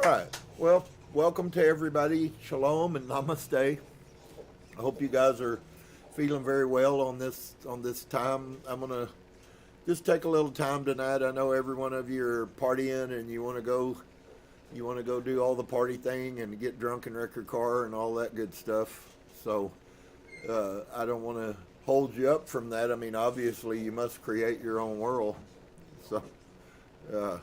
All right. Well, welcome to everybody. Shalom and namaste. I hope you guys are feeling very well on this time. I'm gonna just take a little time tonight. I know every one of you are partying and you want to go do all the party thing and get drunk and wreck your car and all that good stuff. So I don't want to hold you up from that. I mean, obviously you must create your own world. So. Uh,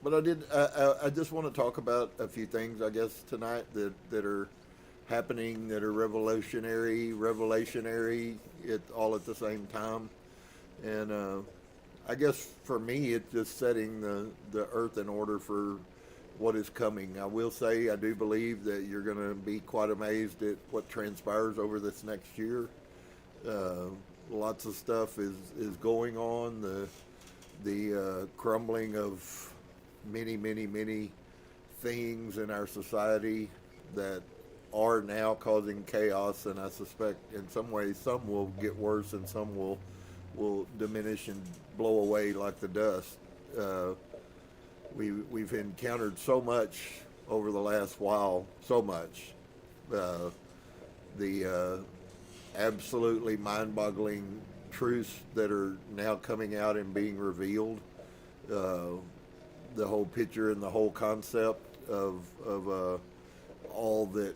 But I just want to talk about a few things, I guess, tonight that are happening, that are revelationary, all at the same time. And I guess for me, it's just setting the earth in order for what is coming. I will say I do believe that you're going to be quite amazed at what transpires over this next year. Uh, Lots of stuff is going on. The crumbling of many things in our society that are now causing chaos, and I suspect in some ways some will get worse and some will diminish and blow away like the dust. Uh, we've encountered so much over the last while, so much. Uh, the absolutely mind-boggling truths that are now coming out and being revealed. Uh, the whole picture and the whole concept of all that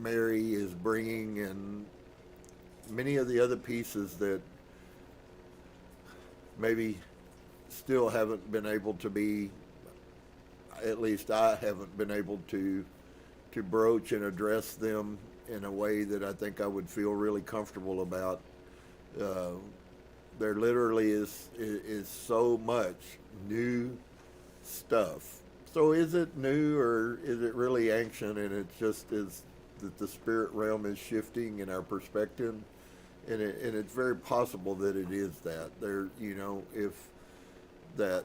Mary is bringing, and many of the other pieces that maybe still haven't been able to be, at least I haven't been able to broach and address them in a way that I think I would feel really comfortable about. Uh, there literally is so much new stuff. So is it new or is it really ancient, and it just is that the spirit realm is shifting in our perspective, and it's very possible that it is that. There, if that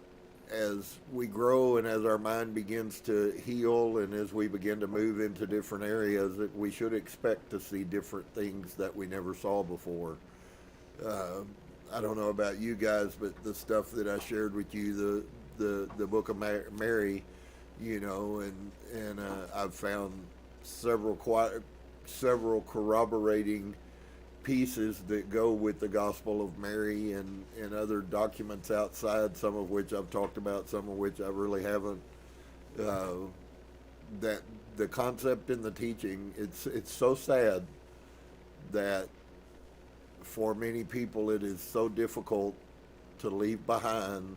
as we grow and as our mind begins to heal and as we begin to move into different areas, that we should expect to see different things that we never saw before. Uh, I don't know about you guys, but the stuff that I shared with you, the book of Mary, and I've found several corroborating pieces that go with the Gospel of Mary, and other documents outside, some of which I've talked about, some of which I really haven't. Uh, that the concept and the teaching, it's so sad that for many people it is so difficult to leave behind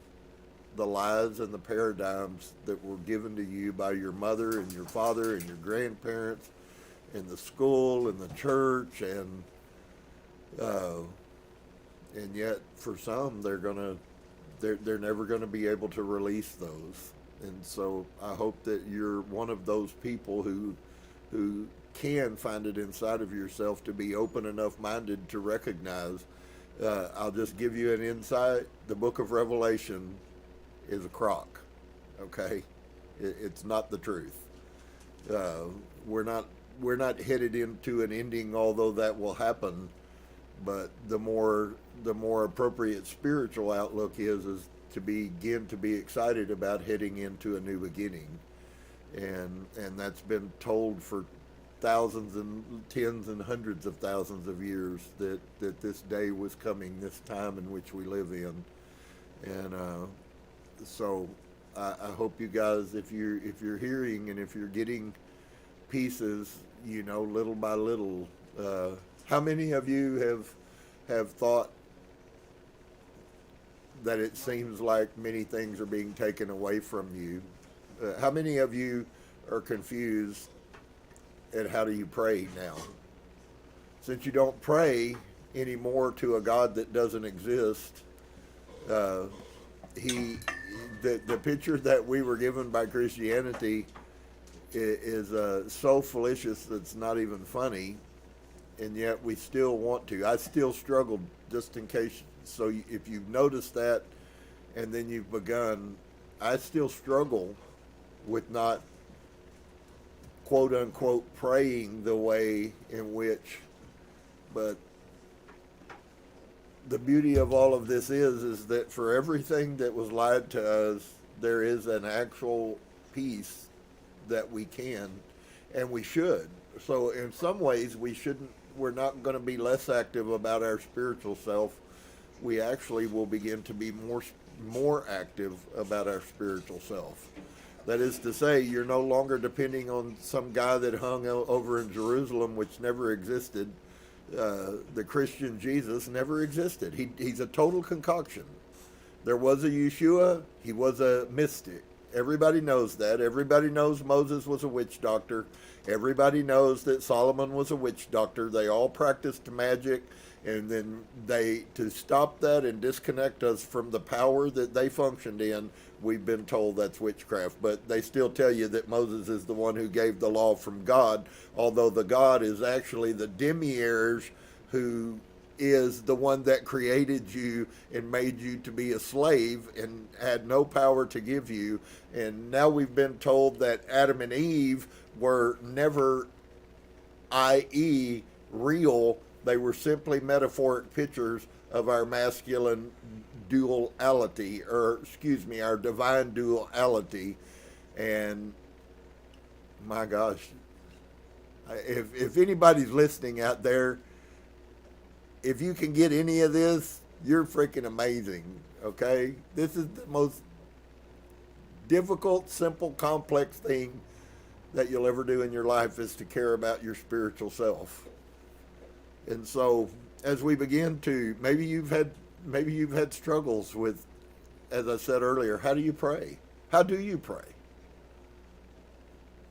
the lies and the paradigms that were given to you by your mother and your father and your grandparents and the school and the church, uh, and yet for some they're never gonna be able to release those. And so I hope that you're one of those people who can find it inside of yourself to be open enough minded to recognize. I'll just give you an insight. The book of Revelation is a crock. Okay, it's not the truth. Uh, we're not headed into an ending, although that will happen. But the more appropriate spiritual outlook is to begin to be excited about heading into a new beginning, and that's been told for thousands and tens and hundreds of thousands of years that this day was coming, this time in which we live in. And so I hope you guys, if you're hearing and if you're getting pieces, little by little. How many of you have thought that it seems like many things are being taken away from you? How many of you are confused at how do you pray now? Since you don't pray anymore to a God that doesn't exist, uh, the picture that we were given by Christianity is so fallacious that it's not even funny, and yet we still want to. I still struggled, just in case. So if you've noticed that, and then you've begun, I still struggle with not quote unquote praying the way in which, but the beauty of all of this is that for everything that was lied to us, there is an actual peace that we can, and we should. So in some ways, we're not going to be less active about our spiritual self. We actually will begin to be more active about our spiritual self. That is to say, you're no longer depending on some guy that hung over in Jerusalem, which never existed. The Christian Jesus never existed. He's a total concoction. There was a Yeshua. He was a mystic. Everybody knows that. Everybody knows Moses was a witch doctor. Everybody knows that Solomon was a witch doctor. They all practiced magic. And then to stop that and disconnect us from the power that they functioned in, we've been told that's witchcraft. But they still tell you that Moses is the one who gave the law from God, although the God is actually the demiurge who is the one that created you and made you to be a slave and had no power to give you. And now we've been told that Adam and Eve were never, i.e., real. They were simply metaphoric pictures of our masculine duality, our divine duality. And my gosh, if anybody's listening out there, if you can get any of this, you're freaking amazing, okay? This is the most difficult, simple, complex thing that you'll ever do in your life, is to care about your spiritual self. And so as we begin to, maybe you've had struggles with, as I said earlier, how do you pray? How do you pray?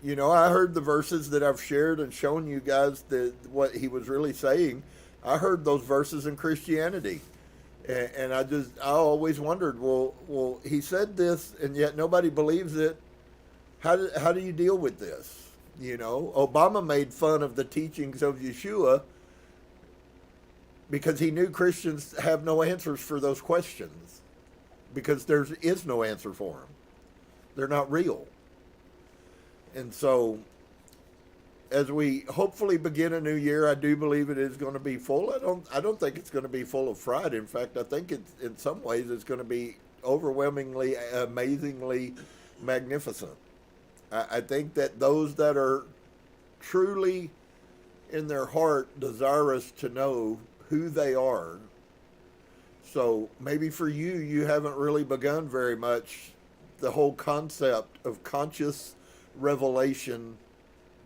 You know, I heard the verses that I've shared and shown you guys what he was really saying. I heard those verses in Christianity. And I always wondered, well, he said this and yet nobody believes it. How do you deal with this? You know, Obama made fun of the teachings of Yeshua because he knew Christians have no answers for those questions, because there is no answer for them. They're not real. And so as we hopefully begin a new year, I do believe it is going to be full. I don't think it's going to be full of fright. In fact, I think in some ways it's going to be overwhelmingly, amazingly magnificent. I think that those that are truly in their heart desirous to know who they are. So maybe for you haven't really begun very much the whole concept of conscious revelation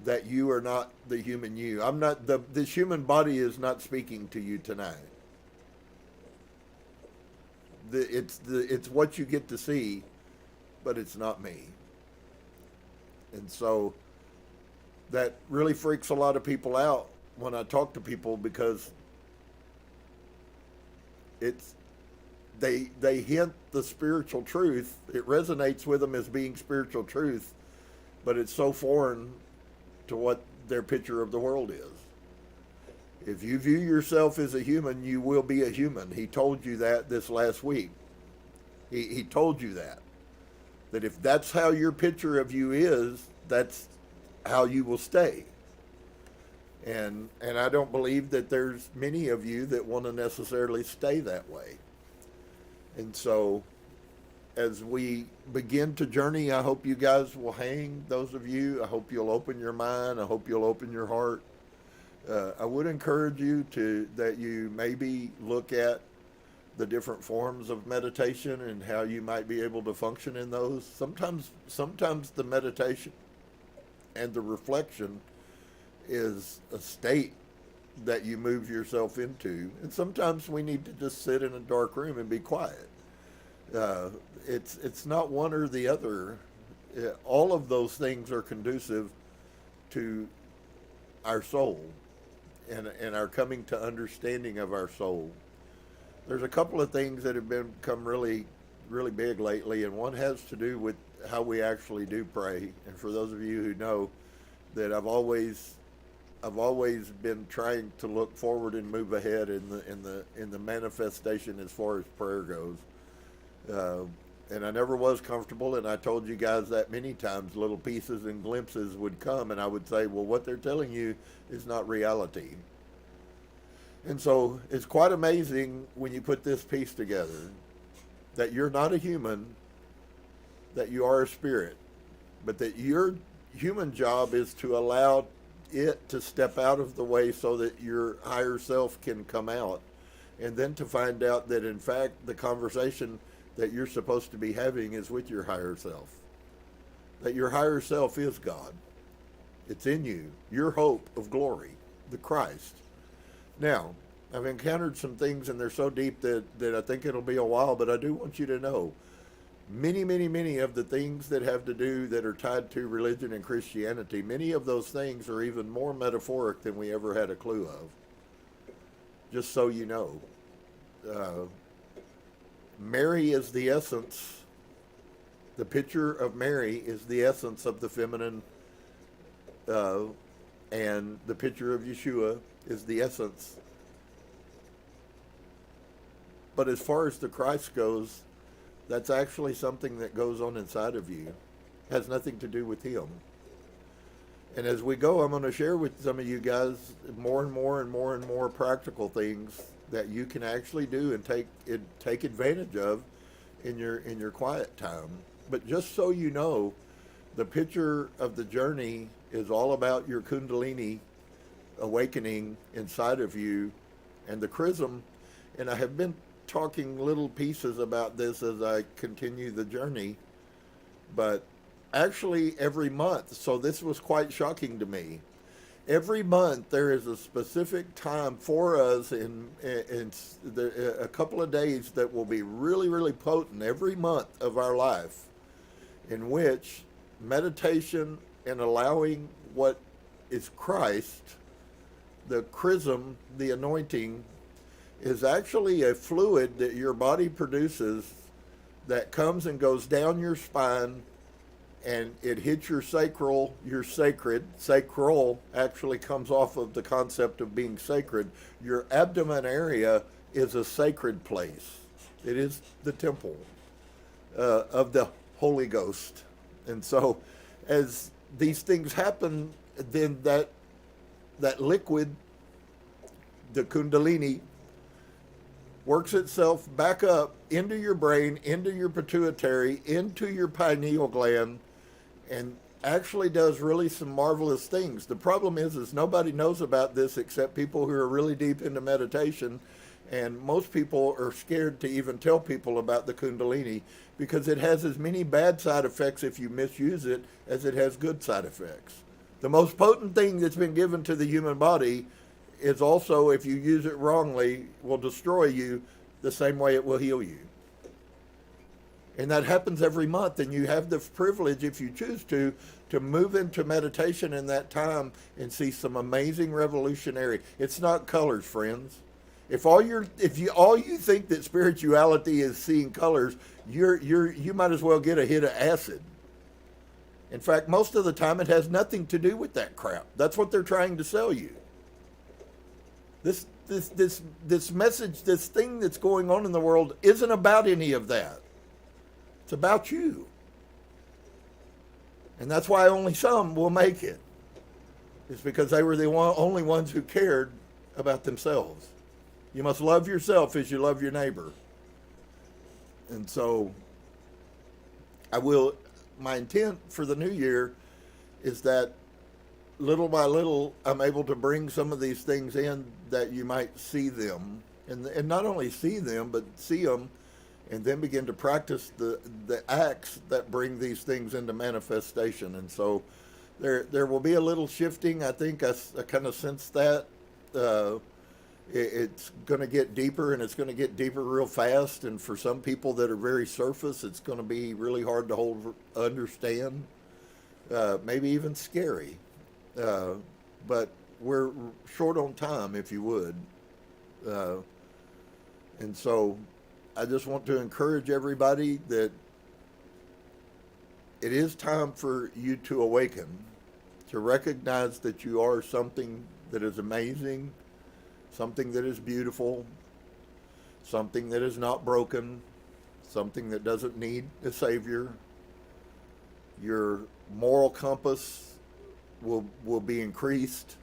that you are not the human you. I'm not this human body is not speaking to you tonight. It's what you get to see, but it's not me. And so that really freaks a lot of people out when I talk to people, because they hint the spiritual truth. It resonates with them as being spiritual truth, but it's so foreign to what their picture of the world is. If you view yourself as a human, you will be a human. He told you that this last week. He told you that if that's how your picture of you is, that's how you will stay. And I don't believe that there's many of you that want to necessarily stay that way. And so as we begin to journey, I hope you guys will hang, those of you. I hope you'll open your mind. I hope you'll open your heart. I would encourage you that you maybe look at the different forms of meditation and how you might be able to function in those. Sometimes the meditation and the reflection is a state that you move yourself into. And sometimes we need to just sit in a dark room and be quiet. It's not one or the other. All of those things are conducive to our soul and our coming to understanding of our soul. There's a couple of things that have become really, really big lately, and one has to do with how we actually do pray. And for those of you who know that I've always been trying to look forward and move ahead in the manifestation as far as prayer goes. And I never was comfortable, and I told you guys that many times. Little pieces and glimpses would come, and I would say, well, what they're telling you is not reality. And so it's quite amazing when you put this piece together, that you're not a human, that you are a spirit, but that human job is to allow it to step out of the way so that your higher self can come out, and then to find out that in fact the conversation that you're supposed to be having is with your higher self. That your higher self is God. It's in you, your hope of glory, the Christ. Now, I've encountered some things, and they're so deep that I think it'll be a while, but I do want you to know many of the things that have to do, that are tied to religion and Christianity, many of those things are even more metaphoric than we ever had a clue of. Just so you know. Mary is the essence. The picture of Mary is the essence of the feminine, and the picture of Yeshua is the essence. But as far as the Christ goes, that's actually something that goes on inside of you. It has nothing to do with him. And as we go, I'm going to share with some of you guys more and more practical things that you can actually do and take advantage of in your quiet time. But just so you know, the picture of the journey is all about your Kundalini awakening inside of you, and the chrism. And I have been talking little pieces about this as I continue the journey, but actually every month, so this was quite shocking to me, every month there is a specific time for us in a couple of days that will be really potent every month of our life, in which meditation and allowing what is Christ, the chrism, the anointing, is actually a fluid that your body produces that comes and goes down your spine, and it hits your sacral, your sacred. Sacral actually comes off of the concept of being sacred. Your abdomen area is a sacred place. It is the temple of the Holy Ghost. And so as these things happen, then that liquid, the Kundalini, works itself back up into your brain, into your pituitary, into your pineal gland, and actually does really some marvelous things. The problem is nobody knows about this except people who are really deep into meditation, and most people are scared to even tell people about the Kundalini because it has as many bad side effects if you misuse it as it has good side effects. The most potent thing that's been given to the human body is also, if you use it wrongly, will destroy you the same way it will heal you. And that happens every month, and you have the privilege, if you choose to move into meditation in that time and see some amazing revolutionary. It's not colors, friends. If all you think that spirituality is seeing colors, you might as well get a hit of acid. In fact, most of the time it has nothing to do with that crap. That's what they're trying to sell you. This message, this thing that's going on in the world isn't about any of that. It's about you. And that's why only some will make it. It's because they were the only ones who cared about themselves. You must love yourself as you love your neighbor. And so my intent for the new year is that little by little, I'm able to bring some of these things in that you might see them, and not only see them, but see them, and then begin to practice the acts that bring these things into manifestation. And so there will be a little shifting. I think I kind of sense that. It's going to get deeper, and it's going to get deeper real fast. And for some people that are very surface, it's going to be really hard to understand, maybe even scary. But we're short on time, if you would. And so I just want to encourage everybody that it is time for you to awaken, to recognize that you are something that is amazing, something that is beautiful, something that is not broken, something that doesn't need a savior. Your moral compass will be increased.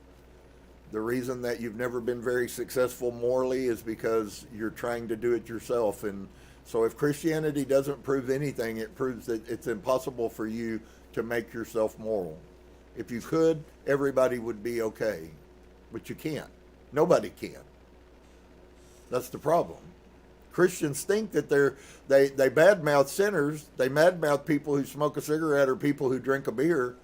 The reason that you've never been very successful morally is because you're trying to do it yourself. And so if Christianity doesn't prove anything, it proves that it's impossible for you to make yourself moral. If you could, everybody would be okay. But you can't. Nobody can. That's the problem. Christians think that they badmouth sinners, they badmouth people who smoke a cigarette or people who drink a beer,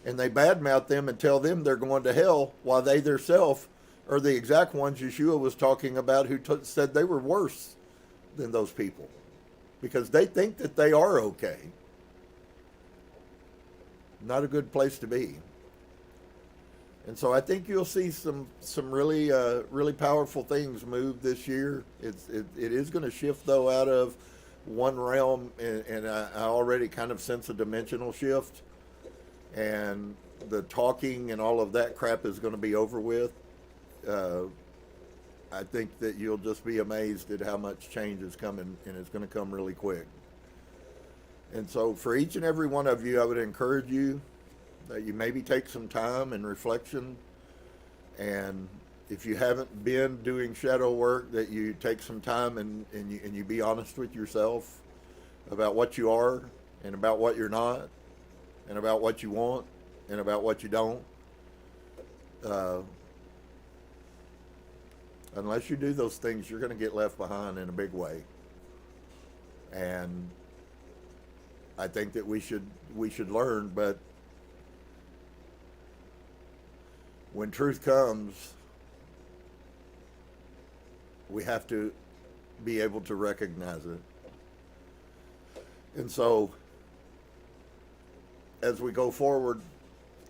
and they badmouth them and tell them they're going to hell, while they themselves are the exact ones Yeshua was talking about who said they were worse than those people, because they think that they are okay. Not a good place to be. And so I think you'll see some really really powerful things move this year. It is going to shift, though, out of one realm, and I already kind of sense a dimensional shift, and the talking and all of that crap is going to be over with. I think that you'll just be amazed at how much change is coming, and it's going to come really quick. And so for each and every one of you, I would encourage you that you maybe take some time and reflection, and if you haven't been doing shadow work, that you take some time and you be honest with yourself about what you are and about what you're not and about what you want and about what you don't. Unless you do those things, you're going to get left behind in a big way. And I think that we should learn, but when truth comes, we have to be able to recognize it. And so, as we go forward,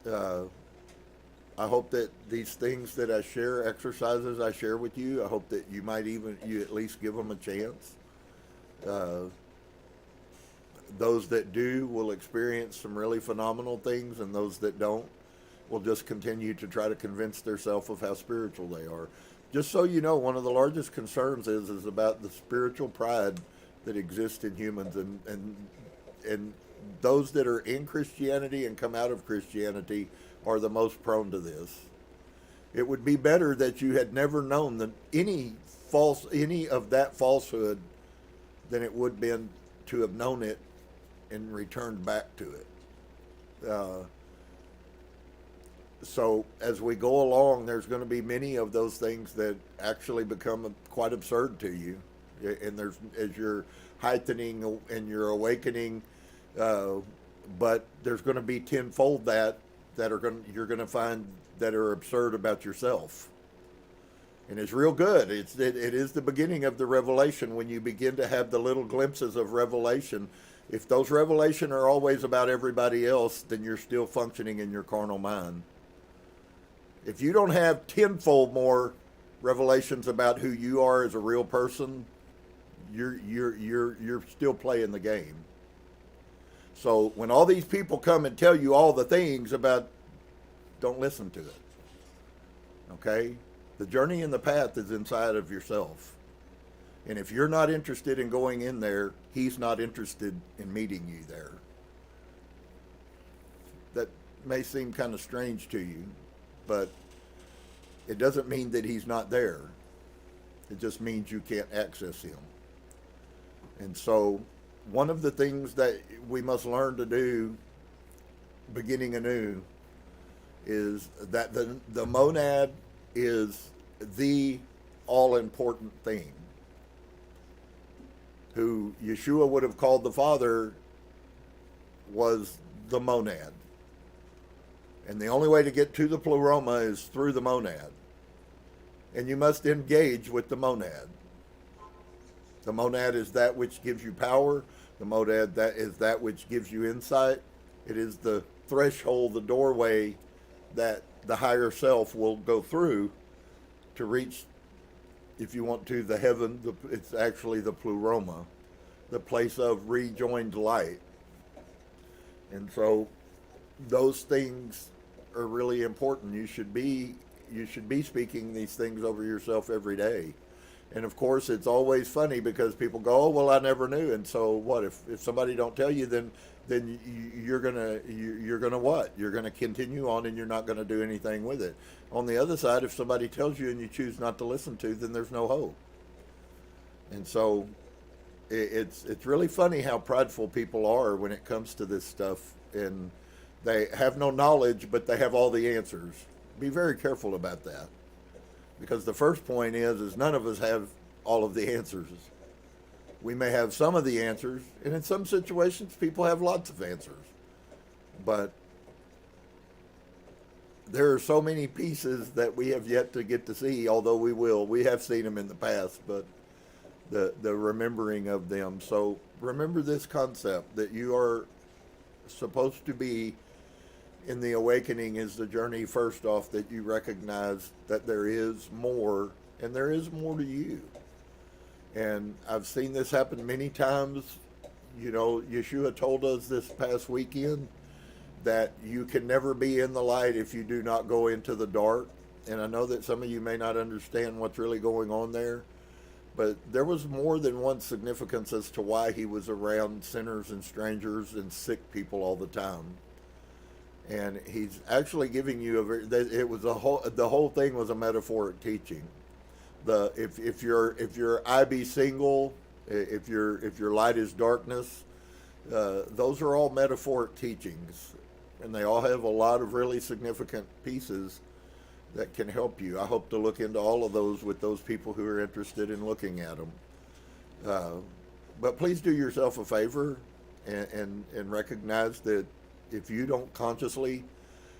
I hope that these things that I share, exercises I share with you, I hope that you at least give them a chance. Those that do will experience some really phenomenal things, and those that don't will just continue to try to convince themselves of how spiritual they are. Just so you know, one of the largest concerns is about the spiritual pride that exists in humans, and those that are in Christianity and come out of Christianity are the most prone to this. It would be better that you had never known that any of that falsehood than it would have been to have known it and returned back to it. So as we go along, there's going to be many of those things that actually become quite absurd to you, and as you're heightening and you're awakening, but there's going to be tenfold you're going to find that are absurd about yourself. And it's real good. It is the beginning of the revelation. When you begin to have the little glimpses of revelation, if those revelations are always about everybody else, then you're still functioning in your carnal mind. If you don't have tenfold more revelations about who you are as a real person, you're still playing the game. So when all these people come and tell you all the things about, don't listen to it. Okay? The journey and the path is inside of yourself. And if you're not interested in going in there, he's not interested in meeting you there. That may seem kind of strange to you, but it doesn't mean that he's not there. It just means you can't access him. And so one of the things that we must learn to do beginning anew is that the monad is the all-important thing. Who Yeshua would have called the Father was the monad. And the only way to get to the pleroma is through the monad. And you must engage with the monad. The monad is that which gives you power. The monad that is that which gives you insight. It is the threshold, the doorway that the higher self will go through to reach, if you want to, the heaven. It's actually the pleroma, the place of rejoined light. And so those things are really important. You should be speaking these things over yourself every day. And of course, it's always funny because people go, "Oh, well, I never knew." And so what? If somebody don't tell you, then you're gonna what? You're gonna continue on, and you're not gonna do anything with it. On the other side, if somebody tells you and you choose not to listen to, then there's no hope. And so it's really funny how prideful people are when it comes to this stuff. And They have no knowledge, but they have all the answers. Be very careful about that. Because the first point is none of us have all of the answers. We may have some of the answers, and in some situations, people have lots of answers. But there are so many pieces that we have yet to get to see, although we will. We have seen them in the past, but the remembering of them. So remember this concept that you are supposed to be in the awakening is the journey, first off, that you recognize that there is more, and there is more to you. And I've seen this happen many times. You know, Yeshua told us this past weekend that you can never be in the light if you do not go into the dark. And I know that some of you may not understand what's really going on there, but there was more than one significance as to why he was around sinners and strangers and sick people all the time. And he's actually giving you the whole thing was a metaphoric teaching. If your eye be single, if your light is darkness, those are all metaphoric teachings, and they all have a lot of really significant pieces that can help you. I hope to look into all of those with those people who are interested in looking at them. But please do yourself a favor and recognize that if you don't consciously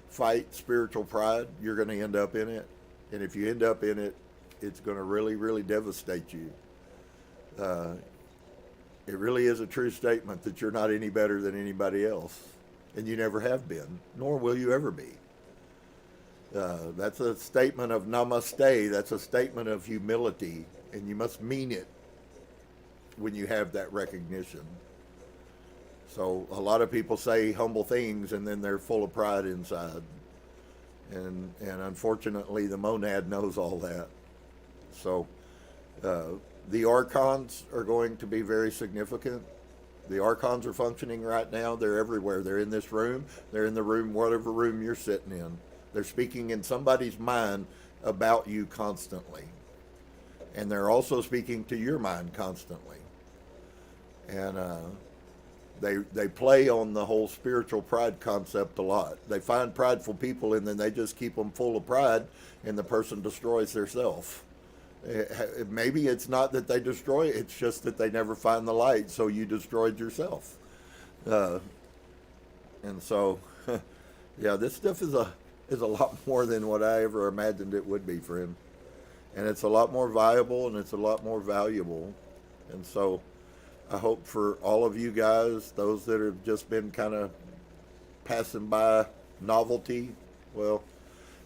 fight spiritual pride, you're going to end up in it. And if you end up in it, it's going to really, really devastate you. It really is a true statement that you're not any better than anybody else. And you never have been, nor will you ever be. That's a statement of namaste. That's a statement of humility. And you must mean it when you have that recognition. So a lot of people say humble things and then they're full of pride inside. And unfortunately, the monad knows all that. So the archons are going to be very significant. The archons are functioning right now. They're everywhere. They're in this room. They're in the room, whatever room you're sitting in. They're speaking in somebody's mind about you constantly. And they're also speaking to your mind constantly. And they play on the whole spiritual pride concept a lot. They find prideful people and then they just keep them full of pride, and the person destroys theirself. Maybe it's not that they destroy it, it's just that they never find the light, so you destroyed yourself. And so, yeah, this stuff is a lot more than what I ever imagined it would be, friend. And it's a lot more viable and it's a lot more valuable. And so I hope for all of you guys, those that have just been kind of passing by novelty, well,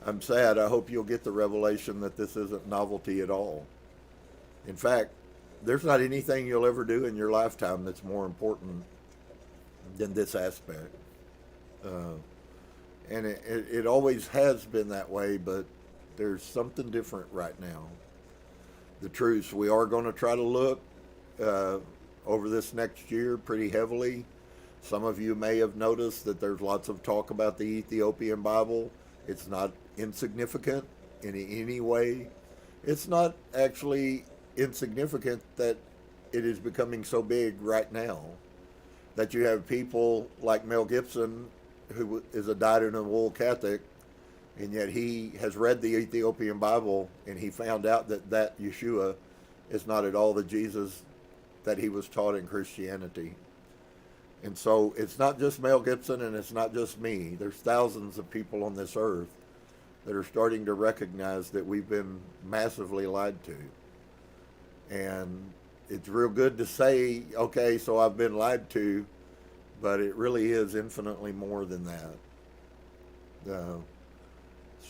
I'm sad. I hope you'll get the revelation that this isn't novelty at all. In fact, there's not anything you'll ever do in your lifetime that's more important than this aspect. And it always has been that way, but there's something different right now. The truth, we are going to try to look over this next year pretty heavily. Some of you may have noticed that there's lots of talk about the Ethiopian Bible. It's not insignificant in any way. It's not actually insignificant that it is becoming so big right now that you have people like Mel Gibson, who is a dyed-in-the-wool Catholic, and yet he has read the Ethiopian Bible and he found out that Yeshua is not at all the Jesus that he was taught in Christianity. And so it's not just Mel Gibson and it's not just me. There's thousands of people on this earth that are starting to recognize that we've been massively lied to. And it's real good to say, okay, so I've been lied to, but it really is infinitely more than that.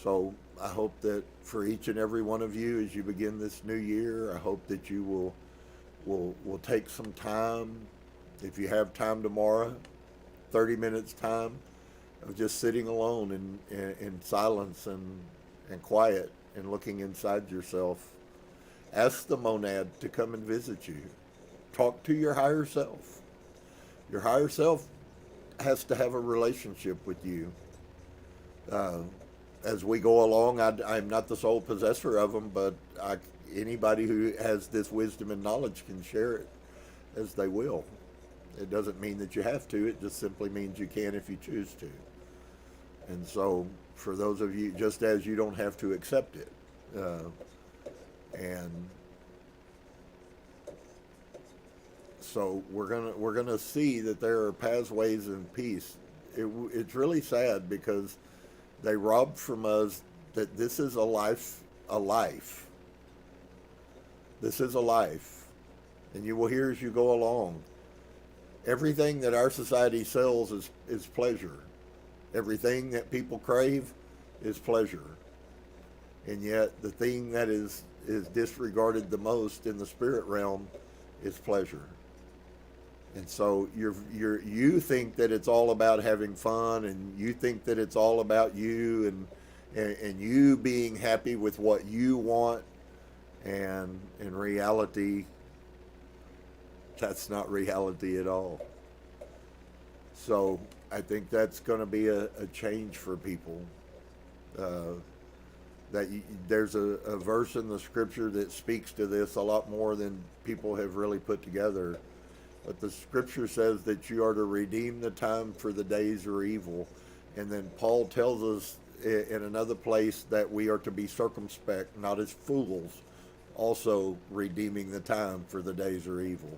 So I hope that for each and every one of you, as you begin this new year, I hope that you will take some time, if you have time tomorrow, 30 minutes time of just sitting alone in silence and quiet and looking inside yourself. Ask the monad to come and visit you. Talk to your higher self. Your higher self has to have a relationship with you. As we go along, I'm not the sole possessor of them, but anybody who has this wisdom and knowledge can share it as they will. It doesn't mean that you have to. It just simply means you can if you choose to. And so, for those of you, just as you don't have to accept it, and so we're gonna see that there are pathways in peace. It's really sad because they robbed from us that this is a life, a life. This is a life, and you will hear as you go along. Everything that our society sells is pleasure. Everything that people crave is pleasure. And yet the thing that is disregarded the most in the spirit realm is pleasure. And so you think that it's all about having fun, and you think that it's all about you and you being happy with what you want, and in reality, that's not reality at all. So I think that's going to be a change for people. There's a verse in the scripture that speaks to this a lot more than people have really put together. But the scripture says that you are to redeem the time, for the days are evil. And then Paul tells us in another place that we are to be circumspect, not as fools, also redeeming the time, for the days are evil.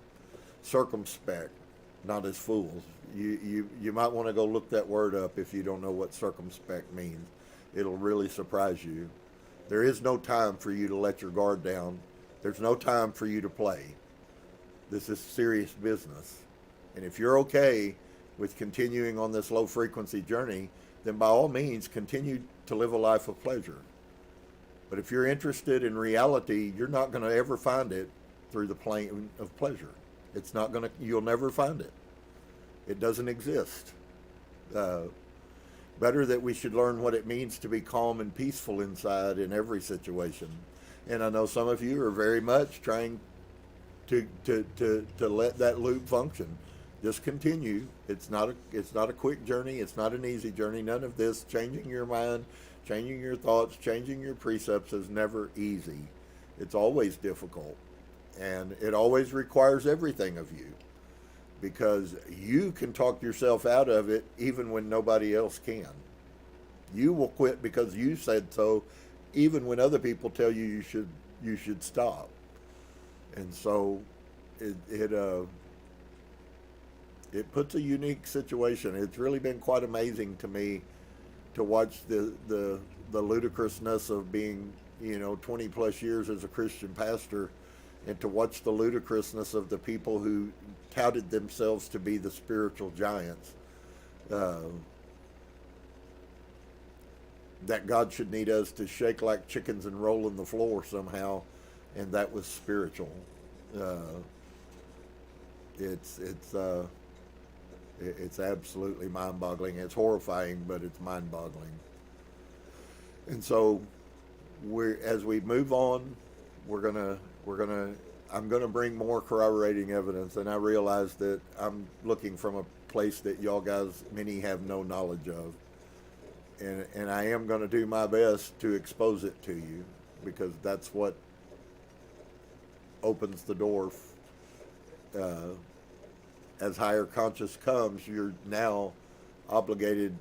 Circumspect, not as fools. You might want to go look that word up if you don't know what circumspect means. It'll really surprise you. There is no time for you to let your guard down. There's no time for you to play. This is serious business. And if you're okay with continuing on this low frequency journey, then by all means continue to live a life of pleasure. But if you're interested in reality, you're not going to ever find it through the plane of pleasure. You'll never find it. It doesn't exist. Better that we should learn what it means to be calm and peaceful inside in every situation. And I know some of you are very much trying to let that loop function. Just continue. It's not a quick journey. It's not an easy journey. None of this changing your mind, changing your thoughts, changing your precepts is never easy. It's always difficult, and it always requires everything of you, because you can talk yourself out of it even when nobody else can. You will quit because you said so, even when other people tell you you should stop. And so it puts a unique situation. It's really been quite amazing to me to watch the ludicrousness of being 20 plus years as a Christian pastor, and to watch the ludicrousness of the people who touted themselves to be the spiritual giants. That God should need us to shake like chickens and roll on the floor somehow, and that was spiritual. It's absolutely mind-boggling. It's horrifying, but it's mind-boggling. And so, as we move on, I'm gonna bring more corroborating evidence, and I realize that I'm looking from a place that y'all guys, many have no knowledge of, and I am gonna do my best to expose it to you, because that's what opens the door. As higher conscious comes, you're now obligated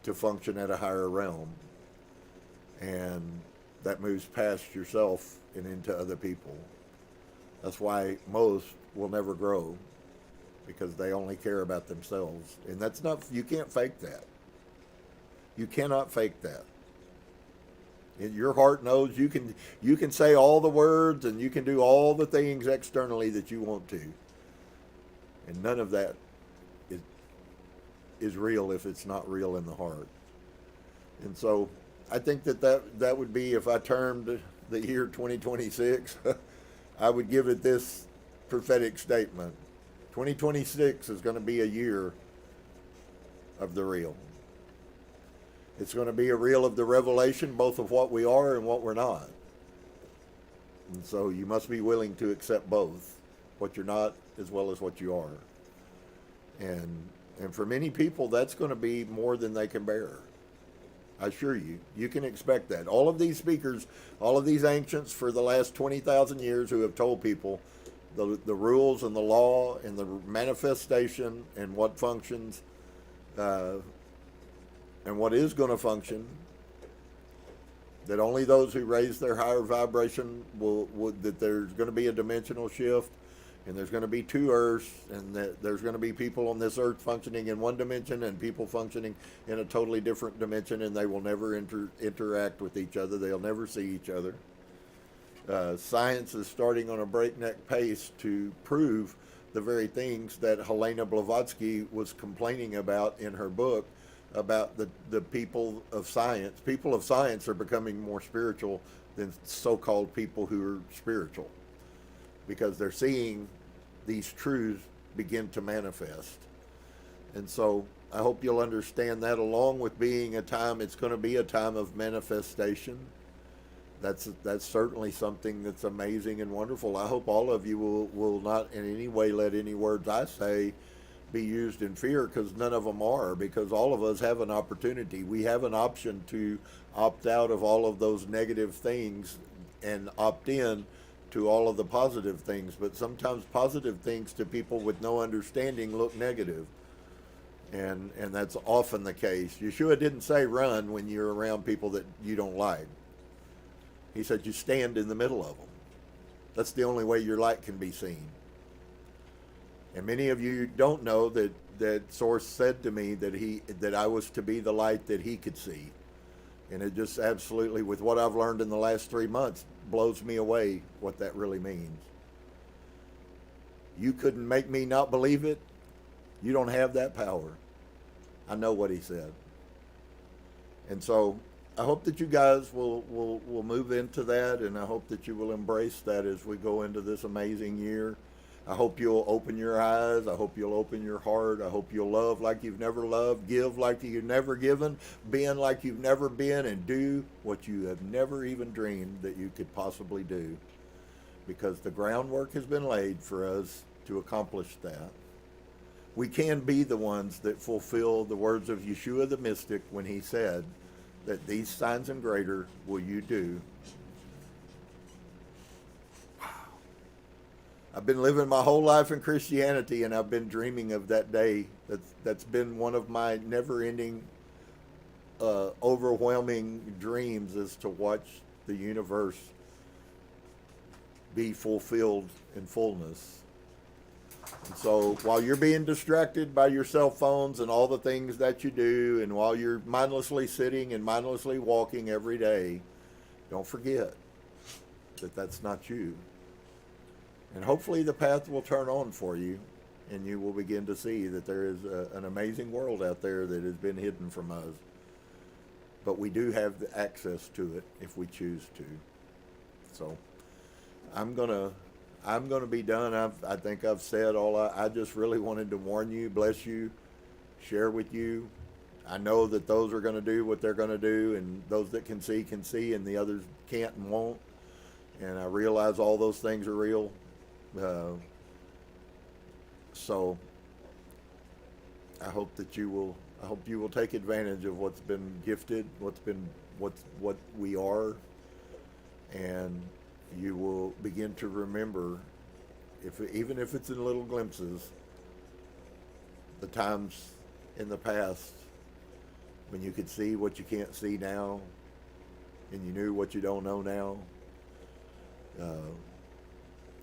to function at a higher realm, and that moves past yourself and into other people. That's why most will never grow, because they only care about themselves. And that's not, you can't fake that. You cannot fake that. And your heart knows you can say all the words and you can do all the things externally that you want to. And none of that is real if it's not real in the heart. And so I think that would be, if I termed the year 2026, I would give it this prophetic statement. 2026 is going to be a year of the real. It's going to be a real of the revelation, both of what we are and what we're not. And so you must be willing to accept both, what you're not as well as what you are. And for many people, that's going to be more than they can bear. I assure you, you can expect that. All of these speakers, all of these ancients for the last 20,000 years who have told people the rules and the law and the manifestation and what functions, And what is going to function, that only those who raise their higher vibration will that there's going to be a dimensional shift, and there's going to be two earths, and that there's going to be people on this earth functioning in one dimension and people functioning in a totally different dimension, and they will never interact with each other. They'll never see each other. Science is starting on a breakneck pace to prove the very things that Helena Blavatsky was complaining about in her book about the people of science. People of science are becoming more spiritual than so-called people who are spiritual, because they're seeing these truths begin to manifest. And so I hope you'll understand that, along with being a time, it's going to be a time of manifestation. That's certainly something that's amazing and wonderful. I hope all of you will not in any way let any words I say be used in fear, because none of them are, because all of us have an opportunity. We have an option to opt out of all of those negative things and opt in to all of the positive things. But sometimes positive things to people with no understanding look negative, and that's often the case. Yeshua didn't say run when you're around people that you don't like. He said you stand in the middle of them. That's the only way your light can be seen. And many of you don't know that Source said to me that I was to be the light that he could see. And it just absolutely, with what I've learned in the last 3 months, blows me away what that really means. You couldn't make me not believe it. You don't have that power. I know what he said. And so I hope that you guys will move into that, and I hope that you will embrace that as we go into this amazing year. I hope you'll open your eyes. I hope you'll open your heart. I hope you'll love like you've never loved, give like you've never given, been like you've never been, and do what you have never even dreamed that you could possibly do. Because the groundwork has been laid for us to accomplish that. We can be the ones that fulfill the words of Yeshua the mystic when he said that these signs and greater will you do. I've been living my whole life in Christianity, and I've been dreaming of that day. That's been one of my never-ending, overwhelming dreams, is to watch the universe be fulfilled in fullness. And so while you're being distracted by your cell phones and all the things that you do, and while you're mindlessly sitting and mindlessly walking every day, don't forget that that's not you. And hopefully the path will turn on for you, and you will begin to see that there is an amazing world out there that has been hidden from us. But we do have the access to it if we choose to. So I'm gonna be done. I think I've said all I just really wanted to warn you, bless you, share with you. I know that those are going to do what they're going to do, and those that can see, and the others can't and won't. And I realize all those things are real. So I hope that you will take advantage of what's been gifted, what we are, and you will begin to remember, even if it's in little glimpses, the times in the past when you could see what you can't see now, and you knew what you don't know now.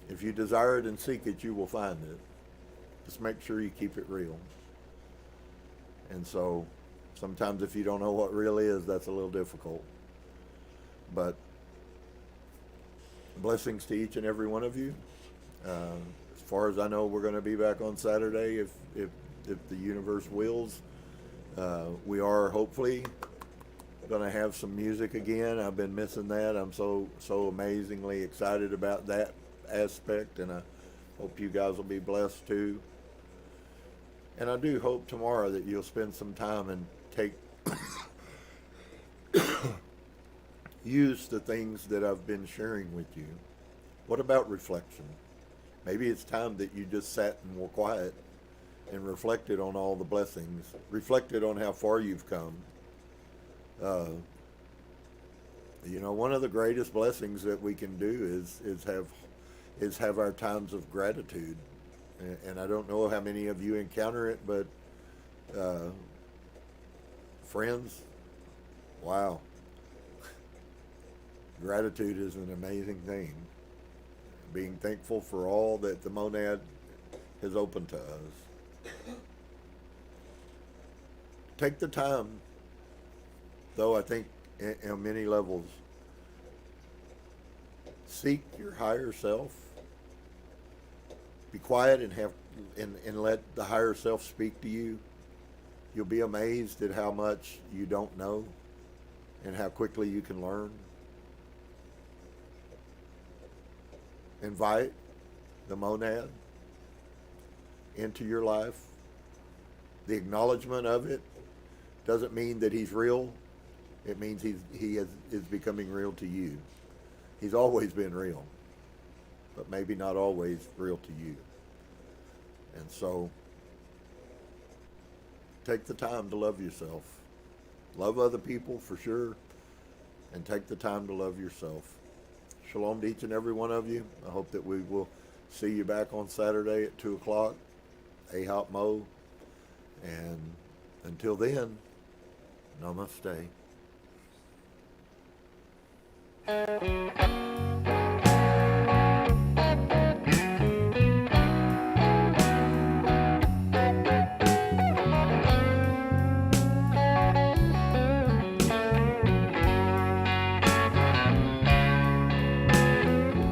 If you desire it and seek it, you will find it. Just make sure you keep it real. And so sometimes if you don't know what real is, that's a little difficult. But blessings to each and every one of you. As far as I know, we're going to be back on Saturday if the universe wills. We are hopefully going to have some music again. I've been missing that. I'm so amazingly excited about that aspect, and I hope you guys will be blessed too. And I do hope tomorrow that you'll spend some time and take use the things that I've been sharing with you. What about reflection? Maybe it's time that you just sat and were quiet and reflected on all the blessings, reflected on how far you've come. One of the greatest blessings that we can do is have our times of gratitude. And I don't know how many of you encounter it, but Friends, wow. Gratitude is an amazing thing. Being thankful for all that the monad has opened to us. Take the time, though, I think, on many levels. Seek your higher self. Be quiet and let the higher self speak to you. You'll be amazed at how much you don't know and how quickly you can learn. Invite the monad into your life. The acknowledgement of it doesn't mean that he's real. It means he is becoming real to you. He's always been real, but maybe not always real to you. And so, take the time to love yourself. Love other people for sure, and take the time to love yourself. Shalom to each and every one of you. I hope that we will see you back on Saturday at 2 o'clock. Ahopmo. And until then, namaste.